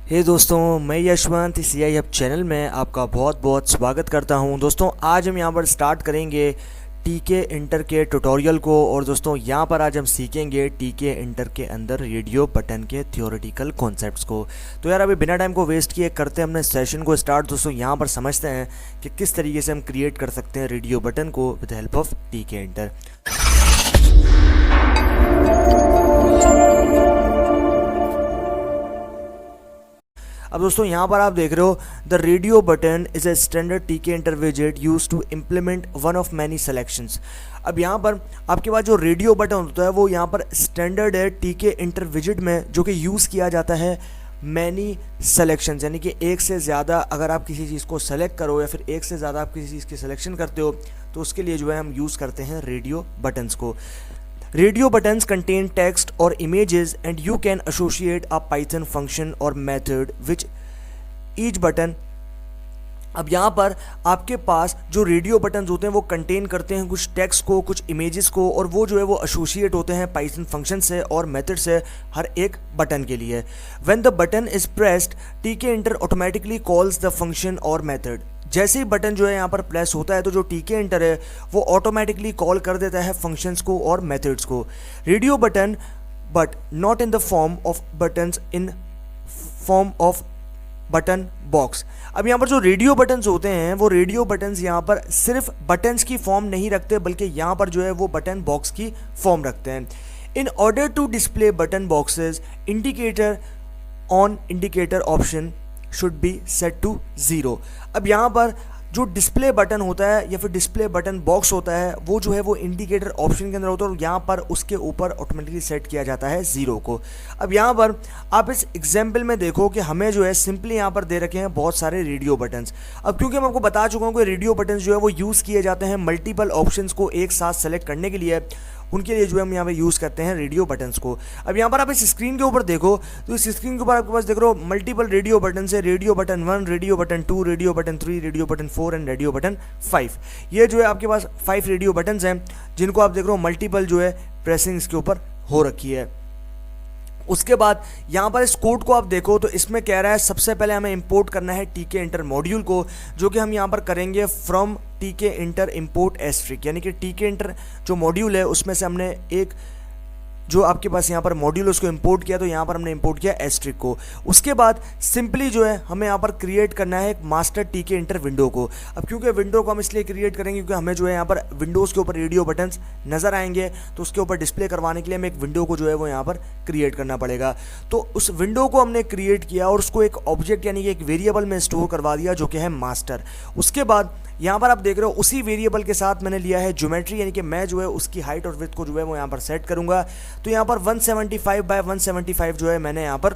हे दोस्तों, मैं Yashwant CI hub channel में आपका बहुत बहुत स्वागत करता हूं। दोस्तों, आज हम यहां पर स्टार्ट करेंगे टीके इंटर के ट्यूटोरियल को। और दोस्तों, यहां पर आज हम सीखेंगे टीके इंटर के अंदर रेडियो बटन के थ्योरेटिकल कॉन्सेप्ट्स को। तो यार, अभी बिना टाइम को वेस्ट किए करते हैं अपने सेशन को स्टार्ट। दोस्तों, यहां पर समझते हैं कि किस तरीके से हम क्रिएट कर सकते हैं रेडियो बटन को with help of Tkinter. अब दोस्तों, यहाँ पर आप देख रहे हो the radio button is a standard Tkinter विजेट use to implement one of many selections. अब यहाँ पर आपके पास जो रेडियो बटन होता है वो यहाँ पर स्टैंडर्ड है टीके इंटर विजेट में, जो कि यूज़ किया जाता है मैनी सेलेक्शंस, यानी कि एक से ज़्यादा अगर आप किसी चीज़ को सेलेक्ट करो या फिर एक से ज़्यादा आप किसी चीज़ की सिलेक्शन करते हो तो उसके लिए जो है हम यूज़ करते हैं रेडियो बटन्स को। Radio buttons contain text or images and you can associate a Python function or method which each button। अब यहाँ पर आपके पास जो रेडियो बटन्स होते हैं वो कंटेन करते हैं कुछ टेक्स्ट को, कुछ इमेजेस को, और वो जो है वो एसोसिएट होते हैं पाइथन फंक्शन से और मेथड से हर एक बटन के लिए। When the button is pressed Tkinter automatically calls the function और मेथड। जैसे ही बटन जो है यहाँ पर प्रेस होता है तो जो टीके इंटर है वो ऑटोमेटिकली कॉल कर देता है फंक्शंस को और मेथड्स को। Radio button but not in the form of buttons, in form off button box. अब यहाँ पर जो रेडियो बटन्स होते हैं वो रेडियो बटन्स यहाँ पर सिर्फ बटन्स की फॉर्म नहीं रखते, बल्कि यहाँ पर जो है वो बटन बॉक्स की फॉर्म रखते हैं। In order to display button boxes, indicator on indicator option should be set to 0। अब यहाँ पर जो डिस्प्ले बटन होता है या फिर डिस्प्ले बटन बॉक्स होता है वो जो है वो इंडिकेटर ऑप्शन के अंदर होता है और यहाँ पर उसके ऊपर ऑटोमेटिकली सेट किया जाता है 0 को। अब यहाँ पर आप इस एग्जाम्पल में देखो कि हमें जो है सिंपली यहाँ पर दे रखे हैं बहुत सारे रेडियो बटन्स। अब क्योंकि मैं आपको बता चुका हूँ कि रेडियो बटन्स जो है वो यूज़ किए जाते हैं मल्टीपल ऑप्शंस को एक साथ सेलेक्ट करने के लिए, उनके लिए जो है हम यहाँ पे यूज़ करते हैं रेडियो बटन्स को। अब यहाँ पर आप इस स्क्रीन के ऊपर देखो तो इस स्क्रीन के ऊपर आपके पास देख रहे हो मल्टीपल रेडियो बटन है। Radio button 1, radio button 2, radio button 3, radio button 4 and radio button 5। ये जो है आपके पास 5 रेडियो बटन्स हैं जिनको आप देख रहे हो मल्टीपल जो है प्रेसिंग इसके ऊपर हो रखी है। उसके बाद यहाँ पर इस कोड को आप देखो तो इसमें कह रहा है सबसे पहले हमें इंपोर्ट करना है टीके इंटर मॉड्यूल को, जो कि हम यहाँ पर करेंगे फ्रॉम टीके इंटर इंपोर्ट एस्ट्रिक, यानी कि टीके इंटर जो मॉड्यूल है उसमें से हमने एक जो आपके पास यहाँ पर मॉड्यूल उसको इंपोर्ट किया, तो यहाँ पर हमने इंपोर्ट किया एस्ट्रिक को। उसके बाद सिंपली जो है हमें यहाँ पर क्रिएट करना है एक मास्टर टीके इंटर विंडो को। अब क्योंकि विंडो को हम इसलिए क्रिएट करेंगे क्योंकि हमें जो है यहाँ पर विंडोज़ के ऊपर रेडियो बटन्स नज़र आएंगे, तो उसके ऊपर डिस्प्ले करवाने के लिए हमें एक विंडो को जो है वो यहाँ पर क्रिएट करना पड़ेगा। तो उस विंडो को हमने क्रिएट किया और उसको एक ऑब्जेक्ट यानी कि एक वेरिएबल में स्टोर करवा दिया जो कि है मास्टर। उसके बाद यहाँ पर आप देख रहे हो उसी वेरिएबल के साथ मैंने लिया है ज्योमेट्री, यानी कि मैं जो है उसकी हाइट और विड्थ को जो है वो यहाँ पर सेट करूँगा। तो यहाँ पर 175 बाय 175 जो है मैंने यहाँ पर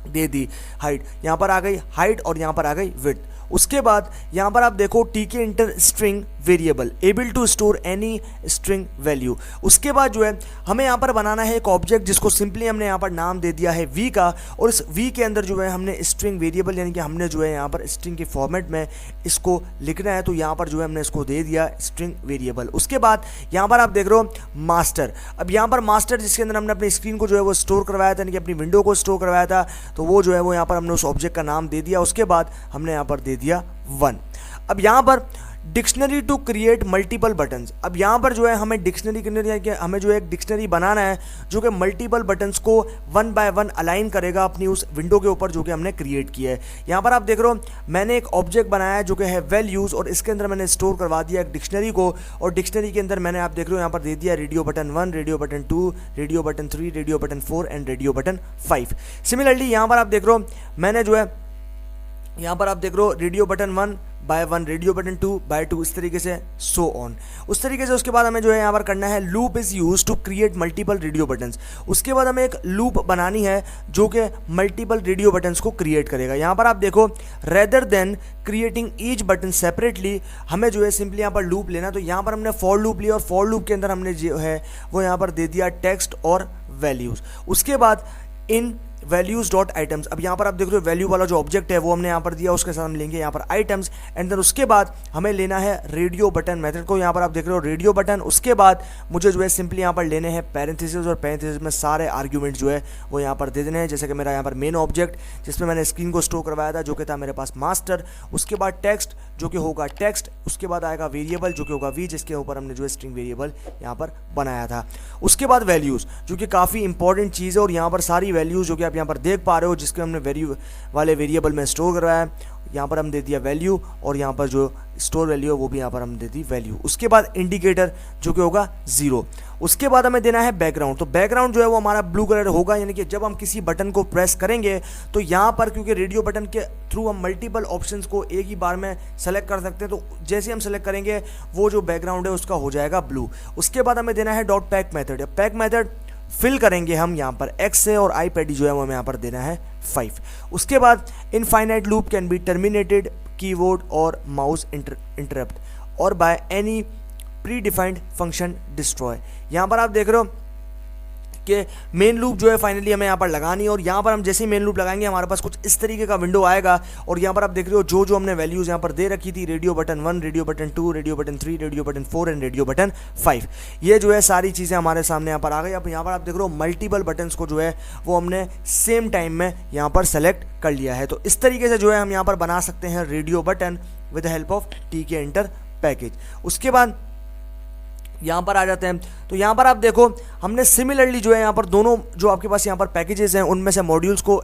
दे दी हाइट, यहाँ पर आ गई हाइट और यहाँ पर आ गई विड्थ। उसके बाद यहाँ पर आप देखो Tkinter string variable able to store any string value. उसके बाद जो है हमें यहाँ पर बनाना है एक ऑब्जेक्ट जिसको सिंपली हमने यहाँ पर नाम दे दिया है वी का, और इस वी के अंदर जो है हमने स्ट्रिंग वेरिएबल यानी कि हमने जो है यहाँ पर स्ट्रिंग के फॉर्मेट में इसको लिखना है, तो यहाँ पर जो है हमने इसको दे दिया स्ट्रिंग वेरिएबल। उसके बाद यहाँ पर आप देख रहे हो मास्टर। अब यहाँ पर मास्टर जिसके अंदर हमने अपनी स्क्रीन को जो है वो स्टोर करवाया था, यानी कि अपनी विंडो को स्टोर करवाया था, तो वो जो है वो यहाँ पर हमने उस ऑब्जेक्ट का नाम दे दिया। उसके बाद हमने यहाँ पर दे दिया 1। अब यहाँ पर dictionary to create multiple buttons. अब यहाँ पर जो है हमें डिक्शनरी करनी है, हमें जो है एक डिक्शनरी बनाना है जो कि मल्टीपल बटन्स को 1 बाय 1 अलाइन करेगा अपनी उस विंडो के ऊपर जो कि हमने क्रिएट किया है। यहाँ पर आप देख रहे हो मैंने एक ऑब्जेक्ट बनाया है जो कि है वैल्यूज़, और इसके अंदर मैंने स्टोर करवा दिया एक डिक्शनरी को, और डिक्शनरी के अंदर मैंने आप देख रहे हो यहाँ पर दे दिया radio button 1, radio button 2, radio button 3, radio button 4 and radio button 5। Similarly यहाँ पर आप देख रहे हो मैंने जो है यहाँ पर आप देख रहे हो radio button 1 by 1, radio button 2 by 2, इस तरीके से सो ऑन। उस तरीके से उसके बाद हमें जो है यहाँ पर करना है loop is use to create multiple radio buttons. उसके बाद हमें एक लूप बनानी है जो कि मल्टीपल रेडियो बटन्स को क्रिएट करेगा। यहाँ पर आप देखो rather than creating each button separately, हमें जो है सिंपली यहाँ पर लूप लेना। तो यहाँ पर हमने फॉर लूप लिया और फॉर लूप के अंदर हमने जो है वो यहाँ पर दे दिया टेक्स्ट और वैल्यूज़। उसके बाद इन वैल्यूज डॉट आइटम्स। अब यहाँ पर आप देख रहे हो वैल्यू वाला जो ऑब्जेक्ट है वो हमने यहाँ पर दिया, उसके साथ हम लेंगे यहाँ पर आइटम्स, एंड देन उसके बाद हमें लेना है रेडियो बटन मेथड को। यहाँ पर आप देख रहे हो रेडियो बटन, उसके बाद मुझे जो है सिंपली यहाँ पर लेने हैं पैरेंथेसिस, और पैरेंथेसिस में सारे आर्ग्यूमेंट जो है वो यहाँ पर दे देने हैं। जैसे कि मेरा यहाँ पर मेन ऑब्जेक्ट जिसमें मैंने स्क्रीन को स्टोर करवाया था जो कि था मेरे पास मास्टर, उसके बाद टेक्स्ट जो कि होगा टेक्स्ट, उसके बाद आएगा वेरिएबल जो कि होगा वी, जिसके ऊपर हमने जो है स्ट्रिंग वेरिएबल यहाँ पर बनाया था। उसके बाद वैल्यूज़ जो कि काफ़ी इंपॉर्टेंट चीज़ है, और यहाँ पर सारी वैल्यूज़ जो कि आप यहाँ पर देख पा रहे हो जिसके हमने वैल्यू वाले वेरिएबल में स्टोर करवाया है, यहाँ पर हम दे दिया वैल्यू, और यहाँ पर जो स्टोर वैल्यू है वो भी यहाँ पर हम दे दी वैल्यू। उसके बाद इंडिकेटर जो कि होगा 0। उसके बाद हमें देना है बैकग्राउंड, तो बैकग्राउंड जो है वो हमारा ब्लू कलर होगा, यानी कि जब हम किसी बटन को प्रेस करेंगे तो यहाँ पर क्योंकि रेडियो बटन के थ्रू हम मल्टीपल ऑप्शंस को एक ही बार में सेलेक्ट कर सकते हैं, तो जैसे हम सेलेक्ट करेंगे वो जो बैकग्राउंड है उसका हो जाएगा ब्लू। उसके बाद हमें देना है dot pack method, pack method fill करेंगे हम यहाँ पर x से, और ipad जो है वो हमें यहाँ पर देना है 5। उसके बाद infinite loop can be terminated keyboard और माउस इंटरप्ट और by any pre defined function destroy. यहाँ पर आप देख रहे हो कि मेन लूप जो है फाइनली हमें यहाँ पर लगानी है, और यहाँ पर हम जैसे ही मेन लूप लगाएंगे हमारे पास कुछ इस तरीके का विंडो आएगा, और यहाँ पर आप देख रहे हो जो जो हमने वैल्यूज़ यहाँ पर दे रखी थी, radio button 1, radio button 2, radio button 3, radio button 4 and radio button 5, ये जो है सारी चीज़ें हमारे सामने यहाँ पर आ गई। अब यहाँ पर आप देख रहे हो मल्टीपल बटन्स को जो है वो हमने सेम टाइम में यहाँ पर सेलेक्ट कर लिया है। तो इस तरीके से जो है हम यहाँ पर बना सकते हैं radio button with the help of TK-Enter package. उसके बाद यहाँ पर आ जाते हैं, तो यहाँ पर आप देखो हमने सिमिलरली जो है यहाँ पर दोनों जो आपके पास यहाँ पर पैकेजेस हैं उनमें से मॉड्यूल्स को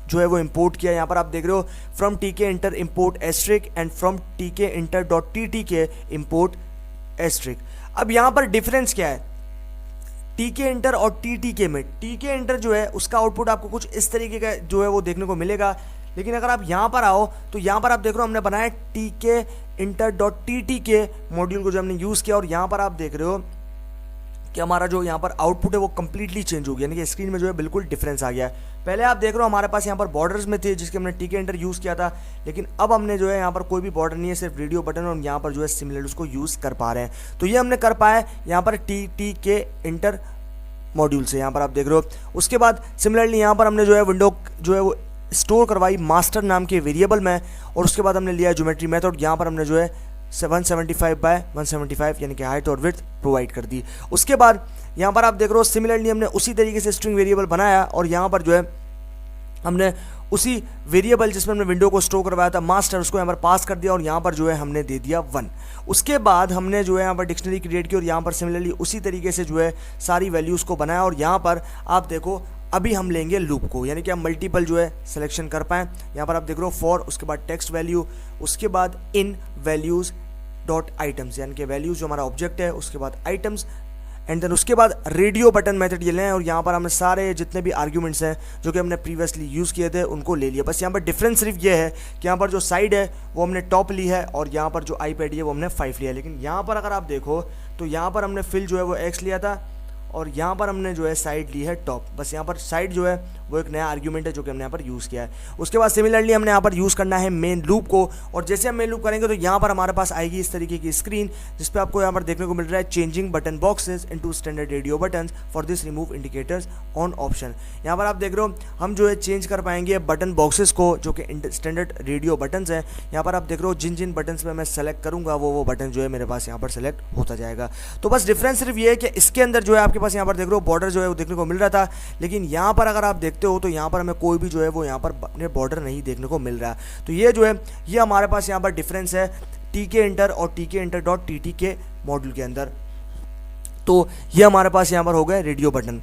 जो है वो इंपोर्ट किया। यहाँ पर आप देख रहे हो from TK-Enter import asterisk and from TK-Enter.ttk import asterisk. अब यहाँ पर डिफरेंस क्या है TK-Enter और TTK में? TK-Enter जो है उसका आउटपुट आपको कुछ इस तरीके का जो है वो देखने को मिलेगा, लेकिन अगर आप यहाँ पर आओ तो यहाँ पर आप देख रहे हो हमने बनाया TK-Enter.ttk मॉड्यूल को जो हमने यूज़ किया, और यहाँ पर आप देख रहे हो कि हमारा जो यहाँ पर आउटपुट है वो कम्प्लीटली चेंज हो गया, यानी कि स्क्रीन में जो है बिल्कुल डिफरेंस आ गया है। पहले आप देख रहे हो हमारे पास यहाँ पर बॉर्डर्स में थे जिसके हमने TK-Enter यूज़ किया था, लेकिन अब हमने जो है यहाँ पर कोई भी बॉर्डर नहीं है, सिर्फ रेडियो बटन, और यहाँ पर जो है सिमिलर उसको यूज़ कर पा रहे हैं। तो ये हमने कर पाया यहाँ पर TK-Enter मॉड्यूल से, यहाँ पर आप देख रहे हो। उसके बाद सिमिलरली यहाँ पर हमने जो है विंडो जो है वो स्टोर करवाई मास्टर नाम के वेरिएबल में, और उसके बाद हमने लिया ज्योमेट्री मेथड, यहाँ पर हमने जो है 175/175 यानी कि हाइट और विड्थ प्रोवाइड कर दी। उसके बाद यहाँ पर आप देख रहे हो सिमिलरली हमने उसी तरीके से स्ट्रिंग वेरिएबल बनाया, और यहाँ पर जो है हमने उसी वेरिएबल जिसमें हमने विंडो को स्टोर करवाया था मास्टर, उसको यहाँ पर पास कर दिया, और यहाँ पर जो है हमने दे दिया 1। उसके बाद हमने जो है यहाँ पर डिक्शनरी क्रिएट की, और यहाँ पर सिमिलरली उसी तरीके से जो है सारी वैल्यूज़ को बनाया, और यहाँ पर आप देखो अभी हम लेंगे लूप को, यानी कि हम मल्टीपल जो है सिलेक्शन कर पाएँ। यहाँ पर आप देख रहे हो फॉर, उसके बाद टेक्स्ट वैल्यू, उसके बाद इन वैल्यूज़ डॉट आइटम्स, यानी कि वैल्यूज़ जो हमारा ऑब्जेक्ट है, उसके बाद आइटम्स, एंड देन उसके बाद रेडियो बटन मेथड ये लें, और यहाँ पर हमने सारे जितने भी आर्ग्यूमेंट्स हैं जो कि हमने प्रीवियसली यूज़ किए थे उनको ले लिया। बस यहाँ पर डिफरेंस सिर्फ ये है कि यहाँ पर जो साइड है वो हमने टॉप ली है, और यहाँ पर जो iPad है वो हमने 5 लिया है। लेकिन यहाँ पर अगर आप देखो तो यहाँ पर हमने फिल जो है वो x लिया था, और यहाँ पर हमने जो है साइड ली है टॉप। बस यहाँ पर साइड जो है वो एक नया आर्ग्यूमेंट है जो कि हमने यहाँ पर यूज़ किया है। उसके बाद सिमिलरली हमने यहाँ पर यूज़ करना है मेन लूप को, और जैसे हम मेन लूप करेंगे तो यहाँ पर हमारे पास आएगी इस तरीके की स्क्रीन जिस पे आपको यहाँ पर देखने को मिल रहा है changing button boxes into standard radio buttons for this remove indicators on option. यहाँ पर आप देख रहे हो हम जो है चेंज कर पाएंगे बटन बॉक्सेस को जो कि स्टैंडर्ड रेडियो बटन्स हैं। यहाँ पर आप देख रहे हो जिन जिन बटन्स पर मैं सेलेक्ट करूँगा वो बटन जो है मेरे पास यहाँ पर सेलेक्ट होता जाएगा। तो बस डिफरेंस सिर्फ ये है कि इसके अंदर जो है आपके पास यहाँ पर देख रहे हो बॉर्डर जो है वो देखने को मिल रहा था, लेकिन यहाँ पर अगर आप देखते हो तो यहाँ पर हमें कोई भी जो है वो यहाँ पर अपने बॉर्डर नहीं देखने को मिल रहा है। तो ये जो है ये हमारे पास यहाँ पर डिफरेंस है TK-Enter और TK-Enter.ttk मॉड्यूल के अंदर। तो ये हमारे पास यहाँ पर हो गए रेडियो बटन।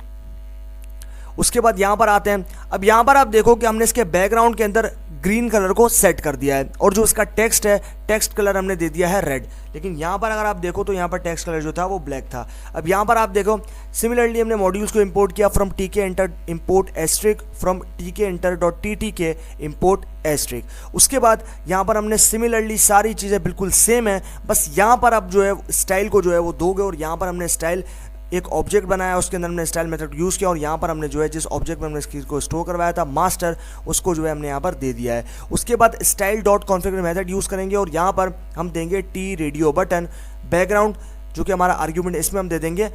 उसके बाद यहाँ पर आते हैं, अब यहाँ पर आप देखो कि हमने इसके बैकग्राउंड के अंदर ग्रीन कलर को सेट कर दिया है, और जो इसका टेक्स्ट है टेक्स्ट कलर हमने दे दिया है रेड। लेकिन यहाँ पर अगर आप देखो तो यहाँ पर टेक्स्ट कलर जो था वो ब्लैक था। अब यहाँ पर आप देखो सिमिलरली हमने मॉड्यूल्स को इंपोर्ट किया from TK-Enter import asterisk, from TK-Enter.ttk import asterisk. उसके बाद यहाँ पर हमने सिमिलरली सारी चीज़ें बिल्कुल सेम है, बस यहाँ पर अब जो है स्टाइल को जो है वो दोगे, और यहाँ पर हमने स्टाइल एक ऑब्जेक्ट बनाया, उसके अंदर हमने स्टाइल मेथड यूज़ किया, और यहाँ पर हमने जो है जिस ऑब्जेक्ट में हमने स्क्रीन को स्टोर करवाया था मास्टर, उसको जो है हमने यहाँ पर दे दिया है। उसके बाद style dot configure method use करेंगे, और यहाँ पर हम देंगे T रेडियो बटन बैकग्राउंड जो कि हमारा आर्ग्यूमेंट, इसमें हम दे देंगे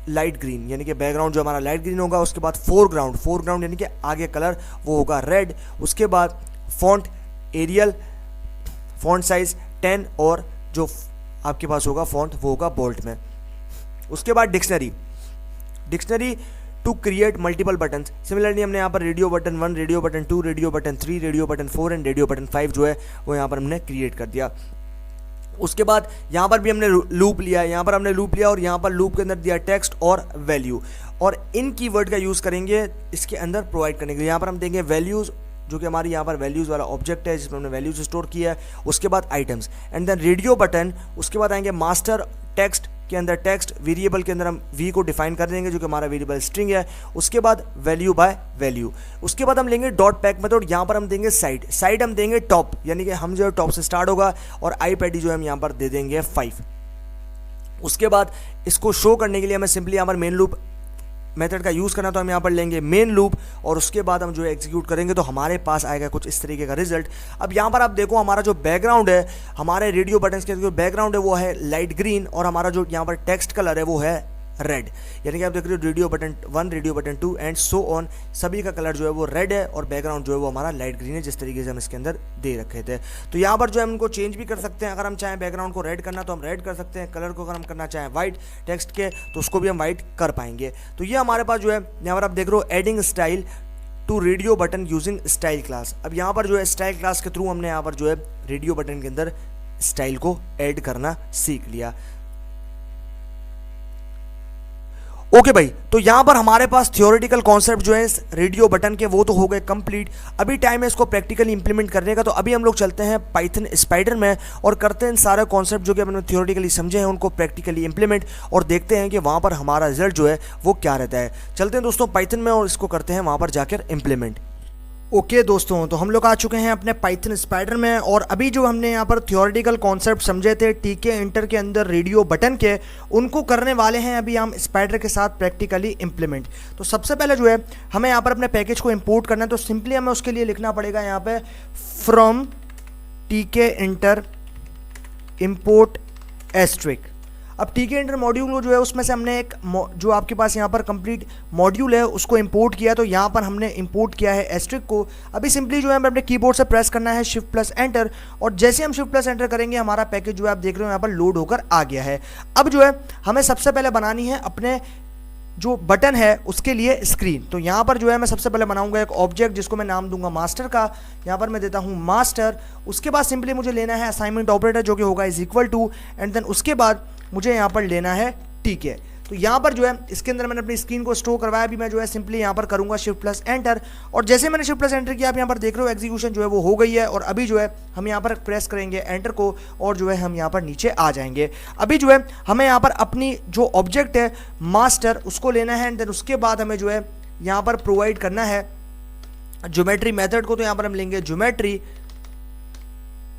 लाइट ग्रीन, यानी कि बैकग्राउंड जो हमारा लाइट ग्रीन होगा। उसके बाद फोरग्राउंड यानी कि आगे कलर वो होगा रेड। उसके बाद फॉन्ट एरियल, फॉन्ट साइज 10 और जो आपके पास होगा फॉन्ट वो होगा बोल्ड में। उसके बाद dictionary to create multiple button. Similarly हमने यहाँ पर radio button 1, radio button 2, radio button 3, radio button 4 and radio button 5 जो है वो यहाँ पर हमने क्रिएट कर दिया। उसके बाद यहाँ पर भी हमने लूप लिया, यहाँ पर हमने लूप लिया और यहाँ पर लूप के अंदर दिया टेक्स्ट और वैल्यू, और इन कीवर्ड का यूज़ करेंगे इसके अंदर प्रोवाइड करने के लिए। यहाँ पर हम देंगे वैल्यूज़, जो कि हमारी यहाँ पर वैल्यूज़ वाला ऑब्जेक्ट है जिसमें हमने वैल्यूज़ स्टोर किया है। उसके बाद items and then radio button. उसके बाद आएंगे मास्टर टेक्स्ट के अंदर टेक्स्ट वेरिएबल के अंदर हम वी को डिफाइन कर देंगे जो कि हमारा वेरिएबल स्ट्रिंग है। उसके बाद वैल्यू बाय वैल्यू। उसके बाद हम लेंगे डॉट पैक मेथड, यहाँ पर हम देंगे साइड हम देंगे टॉप, यानी कि हम जो है टॉप से स्टार्ट होगा और आईपैडी जो है हम यहाँ पर दे देंगे 5। उसके बाद इसको शो करने के लिए हमें सिंपली यहाँ पर मेन लूप मेथड का यूज़ करना, तो हम यहाँ पर लेंगे मेन लूप और उसके बाद हम जो है एग्जीक्यूट करेंगे तो हमारे पास आएगा कुछ इस तरीके का रिजल्ट। अब यहाँ पर आप देखो हमारा जो बैकग्राउंड है, हमारे रेडियो बटन के जो बैकग्राउंड है वो है लाइट ग्रीन और हमारा जो यहाँ पर टेक्स्ट कलर है वो है रेड, यानी कि आप देख रहे हो radio button 1, radio button 2 and so on, सभी का कलर जो है वो रेड है और बैकग्राउंड जो है वो हमारा लाइट ग्रीन है, जिस तरीके से हम इसके अंदर दे रखे थे। तो यहाँ पर जो है हम इनको चेंज भी कर सकते हैं, अगर हम चाहें बैकग्राउंड को रेड करना तो हम रेड कर सकते हैं, कलर को अगर हम करना चाहें वाइट टेक्स्ट के तो उसको भी हम वाइट कर पाएंगे। तो ये हमारे पास जो है यहाँ पर आप देख रहे हो adding style to radio button using style class. अब यहाँ पर जो है स्टाइल क्लास के थ्रू हमने यहाँ पर जो है रेडियो बटन के अंदर स्टाइल को ऐड करना सीख लिया। ओके भाई, तो यहाँ पर हमारे पास थियोरेटिकल कॉन्सेप्ट जो है रेडियो बटन के वो तो हो गए कंप्लीट। अभी टाइम है इसको प्रैक्टिकली इंप्लीमेंट करने का, तो अभी हम लोग चलते हैं पाइथन स्पाइडर में और करते हैं सारे कॉन्सेप्ट जो कि हमने थियोरेटिकली समझे हैं उनको प्रैक्टिकली इंप्लीमेंट और देखते हैं कि वहाँ पर हमारा रिजल्ट जो है वो क्या रहता है। चलते हैं दोस्तों पाइथन में और इसको करते हैं वहाँ पर जाकर इम्प्लीमेंट। ओके दोस्तों, तो हम लोग आ चुके हैं अपने पाइथन स्पाइडर में और अभी जो हमने यहाँ पर थियोरेटिकल कॉन्सेप्ट समझे थे टीके इंटर के अंदर रेडियो बटन के, उनको करने वाले हैं अभी हम स्पाइडर के साथ प्रैक्टिकली इंप्लीमेंट। तो सबसे पहले जो है हमें यहाँ पर अपने पैकेज को इंपोर्ट करना है, तो सिंपली हमें उसके लिए लिखना पड़ेगा यहाँ पे फ्रॉम टीके इंटर इम्पोर्ट एस्ट्रिक। अब टीके इंटर मॉड्यूल जो है उसमें से हमने एक जो आपके पास यहाँ पर कंप्लीट मॉड्यूल है उसको इंपोर्ट किया, तो यहाँ पर हमने इंपोर्ट किया है एस्ट्रिक को। अभी सिंपली जो है हमें अपने कीबोर्ड से प्रेस करना है शिफ्ट प्लस एंटर, और जैसे हम शिफ्ट प्लस एंटर करेंगे हमारा पैकेज जो है आप देख रहे हो यहाँ पर लोड होकर आ गया है। अब जो है हमें सबसे पहले बनानी है अपने जो बटन है उसके लिए स्क्रीन। तो यहाँ पर जो है मैं सबसे पहले बनाऊंगा एक ऑब्जेक्ट जिसको मैं नाम दूंगा मास्टर का। यहाँ पर मैं देता हूँ मास्टर। उसके बाद सिंपली मुझे लेना है असाइनमेंट ऑपरेटर जो कि होगा is equal to, and then उसके बाद मुझे यहाँ पर लेना है टीके। तो यहाँ पर जो है इसके अंदर मैंने अपनी स्क्रीन को स्टोर करवाया। अभी मैं जो है सिंपली यहाँ पर करूँगा शिफ्ट प्लस एंटर, और जैसे मैंने शिफ्ट प्लस एंटर किया आप यहाँ पर देख रहे हो एग्जीक्यूशन जो है वो हो गई है। और अभी जो है हम यहाँ पर प्रेस करेंगे एंटर को और जो है हम यहाँ पर नीचे आ जाएंगे। अभी जो है हमें यहाँ पर अपनी जो ऑब्जेक्ट है मास्टर उसको लेना है, एंड देन उसके बाद हमें जो है यहाँ पर प्रोवाइड करना है ज्योमेट्री मेथड को। तो यहाँ पर हम लेंगे ज्योमेट्री,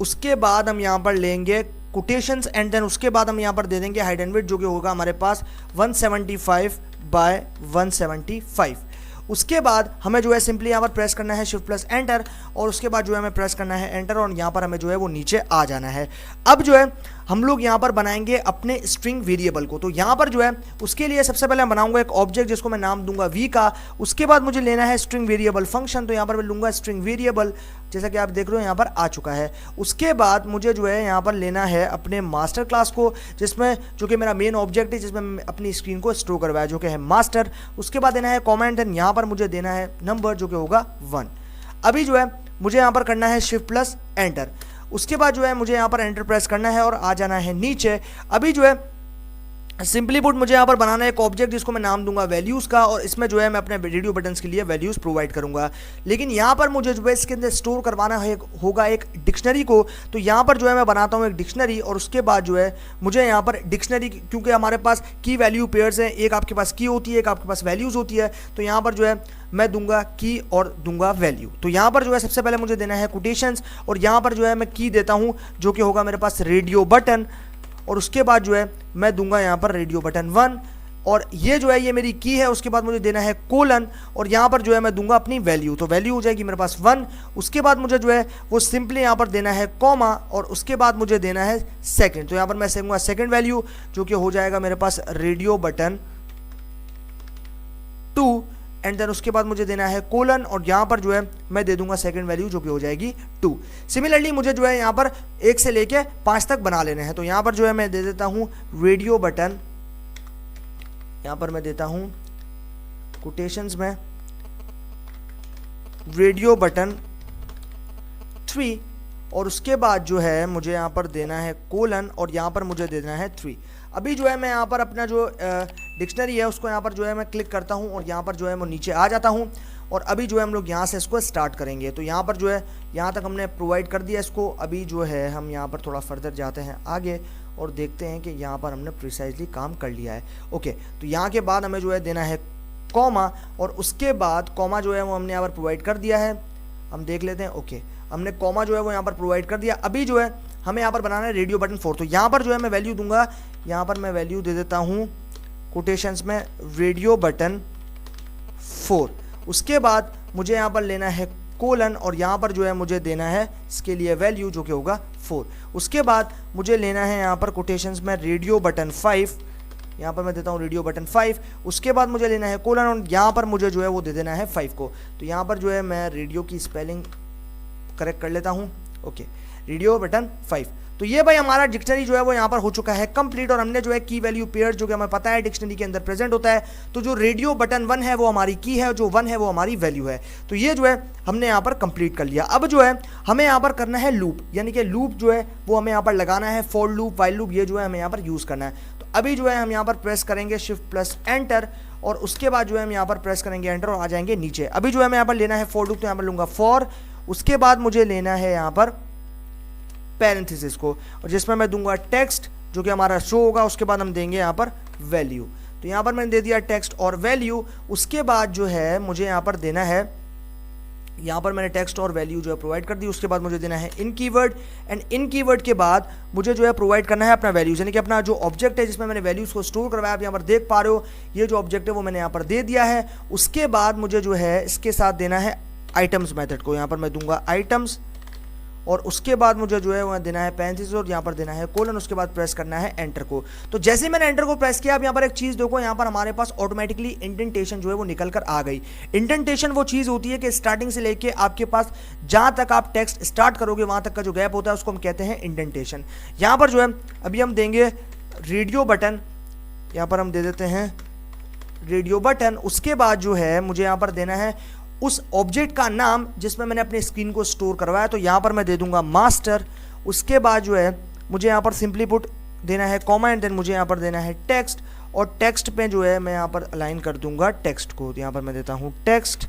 उसके बाद हम यहाँ पर लेंगे कोटेशंस, एंड देन उसके बाद हम यहाँ पर दे देंगे हाइट एंड विड्थ जो कि होगा हमारे पास 175 बाय 175। उसके बाद हमें जो है सिंपली यहाँ पर प्रेस करना है शिफ्ट प्लस एंटर, और उसके बाद जो है हमें प्रेस करना है एंटर, और यहाँ पर हमें जो है वो नीचे आ जाना है। अब जो है हम लोग यहाँ पर बनाएंगे अपने स्ट्रिंग वेरिएबल को। तो यहाँ पर जो है उसके लिए सबसे पहले मैं बनाऊंगा एक ऑब्जेक्ट जिसको मैं नाम दूंगा वी का। उसके बाद मुझे लेना है स्ट्रिंग वेरिएबल फंक्शन, तो यहाँ पर मैं लूंगा स्ट्रिंग वेरिएबल, जैसा कि आप देख रहे हो यहाँ पर आ चुका है। उसके बाद मुझे जो है यहाँ पर लेना है अपने मास्टर क्लास को, जिसमें जो कि मेरा मेन ऑब्जेक्ट है जिसमें मैं अपनी स्क्रीन को स्टोर करवाया जो कि है मास्टर। उसके बाद देना है कॉमा, एंड देन यहाँ पर मुझे देना है नंबर जो कि होगा 1। अभी जो है मुझे यहाँ पर करना है शिफ्ट प्लस एंटर। उसके बाद जो है मुझे यहाँ पर एंटर प्रेस करना है और आ जाना है नीचे। अभी जो है सिंपली पुट मुझे यहाँ पर बनाना है एक ऑब्जेक्ट जिसको मैं नाम दूंगा वैल्यूज़ का, और इसमें जो है मैं अपने रेडियो बटन्स के लिए वैल्यूज़ प्रोवाइड करूंगा। लेकिन यहाँ पर मुझे जो है इसके अंदर स्टोर करवाना है होगा एक डिक्शनरी को। तो यहाँ पर जो है मैं बनाता हूँ एक डिक्शनरी, और उसके बाद जो है मुझे यहाँ पर डिक्शनरी, क्योंकि हमारे पास की वैल्यू पेयर्स हैं, एक आपके पास की होती है एक आपके पास वैल्यूज़ होती है, तो यहाँ पर जो है मैं दूंगा की और दूंगा वैल्यू। तो यहाँ पर जो है सबसे पहले मुझे देना है कोटेशंस, और यहाँ पर जो है मैं की देता हूँ जो कि होगा मेरे पास रेडियो बटन, और उसके बाद जो है मैं दूंगा यहाँ पर रेडियो बटन 1, और ये जो है ये मेरी की है। उसके बाद मुझे देना है कोलन, और यहाँ पर जो है मैं दूंगा अपनी वैल्यू, तो वैल्यू हो जाएगी मेरे पास 1। उसके बाद मुझे जो है वो सिंपली यहाँ पर देना है कॉमा, और उसके बाद मुझे देना है सेकंड। तो यहाँ पर मैं दूंगा सेकंड वैल्यू जो कि हो जाएगा मेरे पास रेडियो बटन 2 एंड देन उसके बाद मुझे देना है कोलन और यहाँ पर जो है मैं दे दूंगा सेकंड वैल्यू जो कि हो जाएगी 2। सिमिलरली मुझे जो है यहाँ पर 1 से लेके 5 तक बना लेने हैं। तो यहाँ पर जो है मैं दे देता हूँ रेडियो बटन, यहाँ पर मैं देता हूँ कोटेशंस में रेडियो बटन 3 और उसके बाद जो है मुझे यहाँ पर देना है कोलन और यहाँ पर मुझे देना है 3। अभी जो है मैं यहाँ पर अपना जो डिक्शनरी है उसको यहाँ पर जो है मैं क्लिक करता हूँ और यहाँ पर जो है मैं नीचे आ जाता हूँ और अभी जो है हम लोग यहाँ से इसको स्टार्ट करेंगे। तो यहाँ पर जो है यहाँ तक हमने प्रोवाइड कर दिया इसको। अभी जो है हम यहाँ पर थोड़ा फर्दर जाते हैं आगे और देखते हैं कि यहाँ पर हमने प्रिसाइजली काम कर लिया है। ओके, तो यहाँ के बाद हमें जो है देना है कॉमा और उसके बाद कॉमा जो है वो हमने यहाँ पर प्रोवाइड कर दिया है। हम देख लेते हैं। ओके, हमने कॉमा जो है वो यहाँ पर प्रोवाइड कर दिया। अभी जो है हमें यहाँ पर बनाना है रेडियो बटन 4। तो यहाँ पर जो है मैं वैल्यू दूंगा, यहाँ पर मैं वैल्यू दे देता हूँ कोटेशंस में रेडियो बटन 4। उसके बाद मुझे यहाँ पर लेना है कोलन और यहाँ पर जो है मुझे देना है इसके लिए वैल्यू जो कि होगा 4। उसके बाद मुझे लेना है यहाँ पर कोटेशंस में रेडियो बटन 5, यहाँ पर मैं देता हूँ रेडियो बटन 5। उसके बाद मुझे लेना है कोलन और यहाँ पर मुझे जो है वो दे देना है 5 को। तो यहाँ पर जो है मैं रेडियो की स्पेलिंग करेक्ट कर लेता हूँ। Okay, radio button 5। तो ये भाई हमारा डिक्शनरी जो है वो यहाँ पर हो चुका है कंप्लीट और हमने जो है की वैल्यू पेयर जो कि हमें पता है डिक्शनरी के अंदर प्रेजेंट होता है। तो जो रेडियो बटन 1 है वो हमारी की है, जो 1 है वो हमारी वैल्यू है। तो ये जो है हमने यहाँ पर कंप्लीट कर लिया। अब जो है हमें यहाँ पर करना है लूप, यानी कि लूप जो है वो हमें यहाँ पर लगाना है, फॉर लूप, व्हाइल लूप, ये जो है हमें यहाँ पर यूज़ करना है। तो अभी जो है हम यहाँ पर प्रेस करेंगे शिफ्ट प्लस एंटर और उसके बाद जो है हम यहाँ पर प्रेस करेंगे एंटर और आ जाएंगे नीचे। अभी जो है हमें यहाँ पर लेना है फॉर लूप, तो यहाँ पर लूँगा फॉर। उसके बाद मुझे लेना है यहाँ पर पैरेंथेसिस को और जिसमें मैं दूंगा टेक्स्ट जो कि हमारा शो होगा। उसके बाद हम देंगे यहाँ पर वैल्यू। तो यहाँ पर मैंने दे दिया टेक्स्ट और वैल्यू। उसके बाद जो है मुझे यहाँ पर देना है, यहाँ पर मैंने टेक्स्ट और वैल्यू जो है प्रोवाइड कर दी। उसके बाद मुझे देना है इन कीवर्ड एंड इन कीवर्ड के बाद मुझे जो है प्रोवाइड करना है अपना वैल्यूज, यानी कि अपना जो ऑब्जेक्ट है जिसमें मैंने वैल्यूज को स्टोर करवाया। आप यहाँ पर देख पा रहे हो ये जो ऑब्जेक्ट है वो मैंने यहाँ पर दे दिया है। उसके बाद मुझे जो है इसके साथ देना है आइटम्स मेथड को, यहाँ पर मैं दूंगा आइटम्स और उसके बाद मुझे जो है वहाँ देना है पैरेंथेसिस और यहाँ पर देना है कोलन। उसके बाद प्रेस करना है एंटर को। तो जैसे मैंने एंटर को प्रेस किया, अब यहाँ पर एक चीज़ देखो, यहाँ पर हमारे पास ऑटोमेटिकली इंडेंटेशन जो है वो निकल कर आ गई। इंडेंटेशन वो चीज़ होती है कि स्टार्टिंग से लेके आपके पास जहाँ तक आप टेक्स्ट स्टार्ट करोगे वहाँ तक का जो गैप होता है उसको हम कहते हैं इंडेंटेशन। यहाँ पर जो है अभी हम देंगे रेडियो बटन, यहाँ पर हम दे देते हैं रेडियो बटन। उसके बाद जो है मुझे यहाँ पर देना है उस ऑब्जेक्ट का नाम जिसमें मैंने अपने स्क्रीन को स्टोर करवाया। तो यहाँ पर मैं दे दूंगा मास्टर। उसके बाद जो है मुझे यहाँ पर सिंपली पुट देना है कॉमा एंड देन मुझे यहाँ पर देना है टेक्स्ट और टेक्स्ट पे जो है मैं यहाँ पर अलाइन कर दूंगा टेक्स्ट को। तो यहाँ पर मैं देता हूँ टेक्स्ट,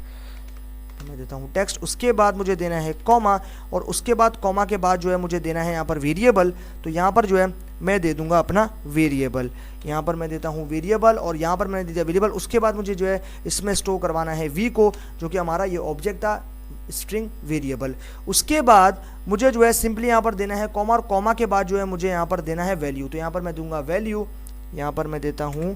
मैं देता हूँ टेक्स्ट। उसके बाद मुझे देना है कॉमा और उसके बाद कॉमा के बाद जो है मुझे देना है यहाँ पर वेरिएबल। तो यहाँ पर जो है मैं दे दूंगा अपना वेरिएबल, यहाँ पर मैं देता हूँ वेरिएबल और यहाँ पर मैंने दे दिया वेरिएबल। उसके बाद मुझे जो है इसमें स्टोर करवाना है वी को, जो कि हमारा ये ऑब्जेक्ट था स्ट्रिंग वेरिएबल। उसके बाद मुझे जो है सिंपली यहाँ पर देना है कॉमा और कॉमा के बाद जो है मुझे यहाँ पर देना है वैल्यू। तो यहाँ पर मैं दूंगा वैल्यू, यहाँ पर मैं देता हूँ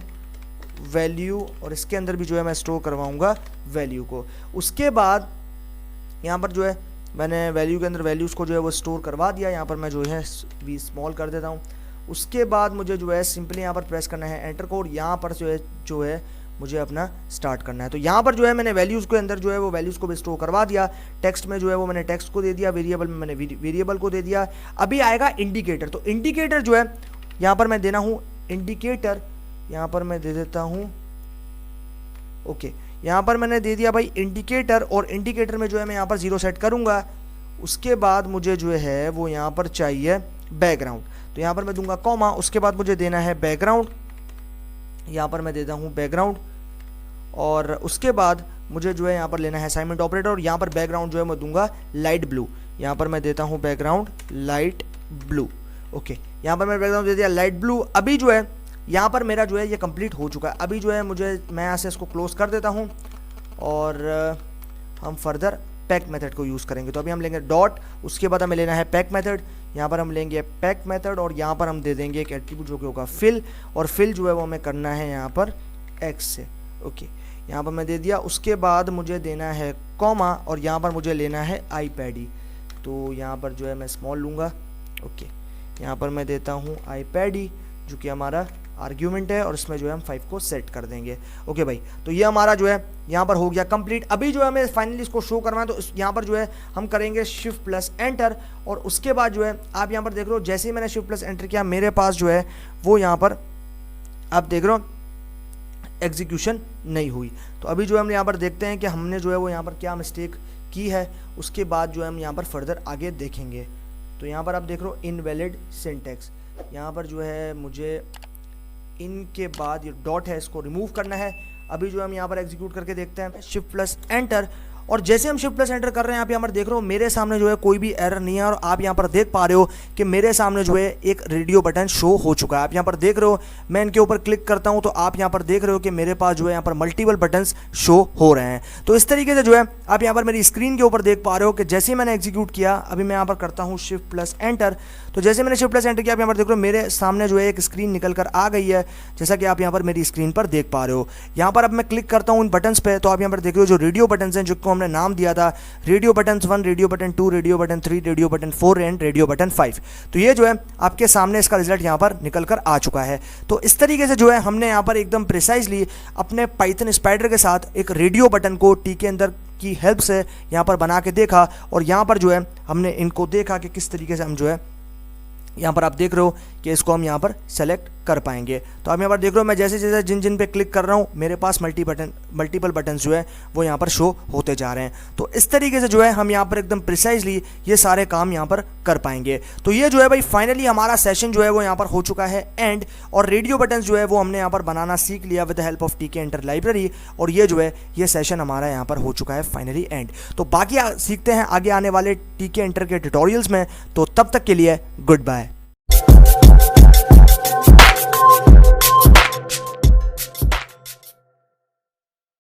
वैल्यू और इसके अंदर भी जो है मैं स्टोर करवाऊंगा वैल्यू को। उसके बाद यहाँ पर जो है मैंने वैल्यू के अंदर वैल्यूज़ को जो है वो स्टोर करवा दिया। यहाँ पर मैं जो है वी स्मॉल कर देता हूँ। उसके बाद मुझे जो है सिंपली यहाँ पर प्रेस करना है एंटर को और यहाँ पर जो है मुझे अपना स्टार्ट करना है। तो यहाँ पर जो है मैंने वैल्यूज़ के अंदर जो है वो वैल्यूज़ को भी स्टोर करवा दिया। टेक्स्ट में जो है वो मैंने टेक्स्ट को दे दिया, वेरिएबल में मैंने वेरिएबल को दे दिया। अभी आएगा इंडिकेटर। तो इंडिकेटर जो है यहाँ पर मैं देना हूँ इंडिकेटर, यहाँ पर मैं दे देता हूँ ओके, यहाँ पर मैंने दे दिया भाई इंडिकेटर और इंडिकेटर में जो है मैं यहाँ पर 0 सेट करूँगा। उसके बाद मुझे जो है वो यहाँ पर चाहिए बैकग्राउंड। तो यहाँ पर मैं दूंगा कॉमा। उसके बाद मुझे देना है बैकग्राउंड, यहाँ पर मैं देता हूँ बैकग्राउंड और उसके बाद मुझे जो है यहाँ पर लेना है असाइनमेंट ऑपरेटर और यहाँ पर बैकग्राउंड जो है मैं दूंगा लाइट ब्लू। यहाँ पर मैं देता हूँ बैकग्राउंड लाइट ब्लू। ओके, यहाँ पर मैं बैकग्राउंड दे दिया लाइट ब्लू। अभी जो है यहाँ पर मेरा जो है ये कंप्लीट हो चुका है। अभी जो है मैं यहाँ से इसको क्लोज कर देता हूँ और हम फर्दर पैक मेथड को यूज़ करेंगे। तो अभी हम लेंगे डॉट, उसके बाद हमें लेना है पैक मेथड। यहाँ पर हम लेंगे पैक मेथड और यहाँ पर हम दे देंगे एक एट्रीब्यूट जो कि होगा फिल और फिल जो है वो हमें करना है यहाँ पर एक्स से। ओके, यहाँ पर मैं दे दिया। उसके बाद मुझे देना है कॉमा और यहाँ पर मुझे लेना है आईपैडी। तो यहाँ पर जो है मैं स्मॉल लूँगा। ओके, यहाँ पर मैं देता हूँ आईपैडी जो कि हमारा आर्ग्यूमेंट है और इसमें जो है हम 5 को सेट कर देंगे। ओके भाई, तो ये हमारा जो है यहाँ पर हो गया कंप्लीट। अभी जो है हमें फाइनली इसको शो करना है, तो यहाँ पर जो है हम करेंगे शिफ्ट प्लस एंटर, और उसके बाद जो है आप यहाँ पर देख रहे हो जैसे ही मैंने शिफ्ट प्लस एंटर किया मेरे पास जो है वो यहाँ पर आप देख रहे हो एग्जीक्यूशन नहीं हुई। तो अभी जो है हम यहाँ पर देखते हैं कि हमने जो है वो यहाँ पर क्या मिस्टेक की है, उसके बाद जो है हम यहाँ पर फर्दर आगे देखेंगे। तो यहाँ पर आप देख रहे हो इनवैलिड सिंटैक्स, यहाँ पर जो है मुझे इनके बाद ये डॉट है इसको रिमूव करना है। अभी जो हम यहाँ पर एग्जीक्यूट करके देखते हैं शिफ्ट प्लस एंटर, और जैसे हम शिफ्ट प्लस एंटर कर रहे हैं आप यहाँ पर देख रहे हो मेरे सामने जो है कोई भी एरर नहीं है, और आप यहाँ पर देख पा रहे हो कि मेरे सामने जो है एक रेडियो बटन शो हो चुका है। आप यहाँ पर देख रहे हो मैं इनके ऊपर क्लिक करता हूँ तो आप यहाँ पर देख रहे हो कि मेरे पास जो है यहाँ पर मल्टीपल बटन्स शो हो रहे हैं। तो इस तरीके से जो है आप यहाँ पर मेरी स्क्रीन के ऊपर देख पा रहे हो कि जैसे ही मैंने एग्जीक्यूट किया, अभी मैं यहाँ पर करता हूँ शिफ्ट प्लस एंटर, तो जैसे मैंने शिफ्ट प्लस एंटर किया आप यहाँ पर देख रहे हो मेरे सामने जो है एक स्क्रीन निकल कर आ गई है, जैसा कि आप यहाँ पर मेरी स्क्रीन पर देख पा रहे हो। यहाँ पर अब मैं क्लिक करता हूँ इन बटन्स पे, तो आप यहाँ पर देख रहे हो जो रेडियो बटन्स हैं जिनको हमने नाम दिया था radio button 1, radio button 2, radio button 3, radio button 4 and radio button 5। तो ये जो है आपके सामने इसका रिजल्ट यहाँ पर निकल कर आ चुका है। तो इस तरीके से जो है हमने यहाँ पर एकदम प्रिसाइजली अपने पाइथन स्पाइडर के साथ एक रेडियो बटन को टी के अंदर की हेल्प से यहाँ पर बना के देखा, और यहाँ पर जो है हमने इनको देखा कि किस तरीके से हम जो है यहाँ पर आप देख रहे हो कि इसको हम यहाँ पर सेलेक्ट कर पाएंगे। तो आप यहाँ पर देख रहे हो मैं जैसे जैसे जिन पे क्लिक कर रहा हूँ मेरे पास मल्टीपल बटन जो है वो यहाँ पर शो होते जा रहे हैं। तो इस तरीके से जो है हम यहाँ पर एकदम प्रिसाइजली ये सारे काम यहाँ पर कर पाएंगे। तो ये जो है भाई फाइनली हमारा सेशन जो है वो यहाँ पर हो चुका है एंड, और रेडियो बटन जो है वो हमने यहाँ पर बनाना सीख लिया विद द हेल्प ऑफ टीके एंटर लाइब्रेरी, और ये जो है ये सेशन हमारा यहाँ पर हो चुका है फाइनली एंड। तो बाकी सीखते हैं आगे आने वाले टीके एंटर के ट्यूटोरियल्स में, तो तब तक के लिए गुड बाय।